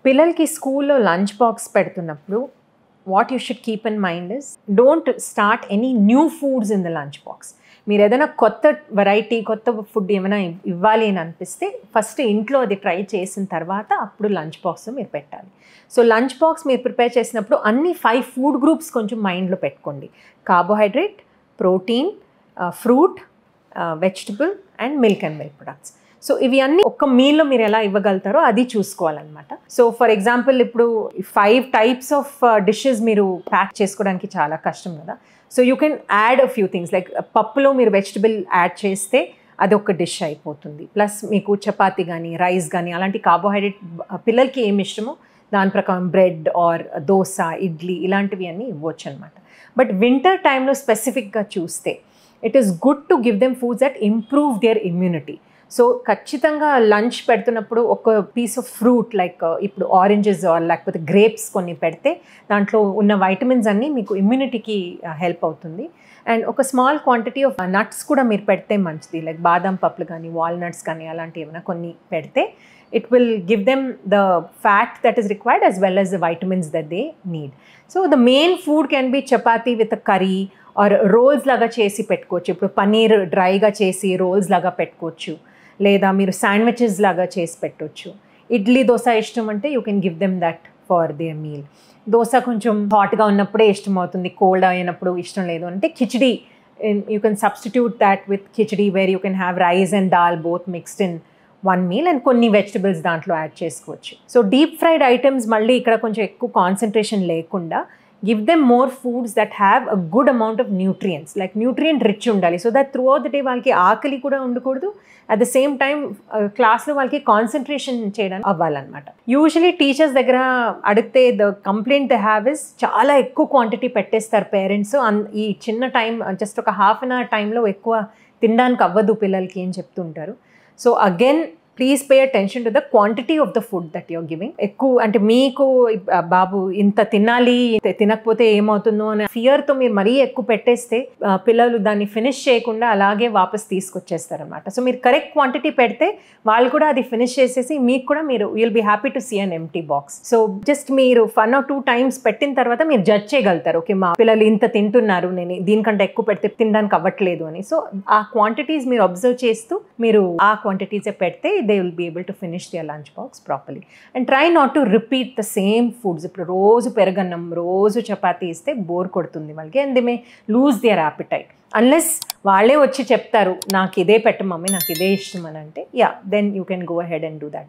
పిల్లలకి స్కూల్లో lunch box పెడుతున్నప్పుడు what you should keep in mind is don't start any new foods in the lunch box. మీరు ఏదైనా కొత్త వెరైటీ కొత్త ఫుడ్ ఏమైనా ఇవ్వాలి అని అనిపిస్తే ఫస్ట్ ఇంట్లో అది ట్రై చేసిన తర్వాత అప్పుడు లంచ్ బాక్స్ మీరు పెట్టాలి. సో లంచ్ బాక్స్ మీరు ప్రిపేర్ చేసినప్పుడు అన్ని 5 ఫుడ్ గ్రూప్స్ కొంచెం మైండ్లో పెట్టుకోండి. Carbohydrate, protein, fruit, vegetable and milk products. So ఇవి అన్నీ ఒక్క మీల్లో మీరు ఎలా ఇవ్వగలుగుతారో అది చూసుకోవాలన్నమాట. సో ఫర్ ఎగ్జాంపుల్ ఇప్పుడు 5 టైప్స్ ఆఫ్ డిషెస్ మీరు ప్యాక్ చేసుకోవడానికి చాలా కష్టం కదా. So you can add a few things like పప్పులో మీరు వెజిటబుల్ యాడ్ చేస్తే అది ఒక డిష్ అయిపోతుంది. ప్లస్ మీకు చపాతీ కానీ రైస్ కానీ అలాంటి కార్బోహైడ్రేట్ పిల్లలకి ఏమి ఇష్టమో దాని ప్రకారం బ్రెడ్ ఆర్ దోశ, ఇడ్లీ ఇలాంటివి అన్నీ ఇవ్వచ్చు అనమాట. బట్ వింటర్ టైంలో స్పెసిఫిక్గా చూస్తే it is good to give them foods that improve their immunity. So ఖచ్చితంగా లంచ్ పెడుతున్నప్పుడు ఒక పీస్ ఆఫ్ ఫ్రూట్ లైక్ ఇప్పుడు ఆరెంజెస్ లేకపోతే గ్రేప్స్ కొన్ని పెడితే దాంట్లో ఉన్న వైటమిన్స్ అన్నీ మీకు ఇమ్యూనిటీకి హెల్ప్ అవుతుంది. అండ్ ఒక స్మాల్ క్వాంటిటీ ఆఫ్ నట్స్ కూడా మీరు పెడితే మంచిది, లైక్ బాదం పప్పులు కానీ వాల్నట్స్ కానీ అలాంటివి ఏమైనా కొన్ని పెడితే it will give them the fat that is required as well as the vitamins that they need. So the main food can be chapati with a curry or rolls laga chesi pettukochu. Ippudu paneer dry ga chesi rolls laga pettukochu, leda meeru sandwiches laga chesi pettochu. Idli dosa ishtam ante you can give them that for their meal. Dosa koncham hot ga unnappude ishtam avutundi, cold ayinappudu ishtam ledu ante khichdi, you can substitute that with khichdi where you can have rice and dal both mixed in one meal and కొన్ని vegetables దాంట్లో add చేసుకోవచ్చు. So deep fried items మళ్ళీ ఇక్కడ కొంచెం ఎక్కువ concentration లేకుండా give them more foods that have a good amount of nutrients, like nutrient rich ఉండాలి. So that throughout the day వాళ్ళకి ఆకలి కూడా ఉండకూడదు, అట్ ద సేమ్ టైం క్లాస్లో వాళ్ళకి కాన్సన్ట్రేషన్ చేయడానికి అవ్వాలన్నమాట. యూజువలీ టీచర్స్ దగ్గర అడిగితే the complaint the have is చాలా ఎక్కువ క్వాంటిటీ పెట్టేస్తారు పేరెంట్స్. ఈ చిన్న టైం జస్ట్ ఒక హాఫ్ అన్ అవర్ టైంలో ఎక్కువ తినడానికి అవ్వదు పిల్లలకి అని చెప్తుంటారు. So again, please pay attention to the quantity of the food that you're giving. ఎక్కువ అంటే మీకు బాబు ఇంత తినాలి, తినకపోతే ఏమవుతుందో అనే ఫియర్తో మీరు మరీ ఎక్కువ పెట్టేస్తే పిల్లలు దాన్ని ఫినిష్ చేయకుండా అలాగే వాపస్ తీసుకొచ్చేస్తారనమాట. సో మీరు కరెక్ట్ క్వాంటిటీ పెడితే వాళ్ళు కూడా అది ఫినిష్ చేసేసి మీకు కూడా మీరు will be happy to see an empty box. So just మీరు 1 or 2 times పెట్టిన తర్వాత మీరు జడ్జ్ చేయగలుగుతారు, ఓకే మా పిల్లలు ఇంత తింటున్నారు, నేను దీనికంటే ఎక్కువ పెడితే తినడానికి అవ్వట్లేదు అని. సో ఆ క్వాంటిటీస్ మీరు అబ్జర్వ్ చేస్తూ మీరు ఆ క్వాంటిటీసే పెడితే they will be able to finish their lunch box properly. And try not to repeat the same foods. ఇప్పుడు రోజు పెరగన్నం రోజు చపాతీ ఇస్తే బోర్ కొడుతుంది వాళ్ళకి, and they may lose their appetite unless వాళ్ళే వచ్చి చెప్తారు నాకు ఇదే పెట్టు మమ్మీ నాకు ఇదే ఇష్టం అని అంటే, yeah, then you can go ahead and do that.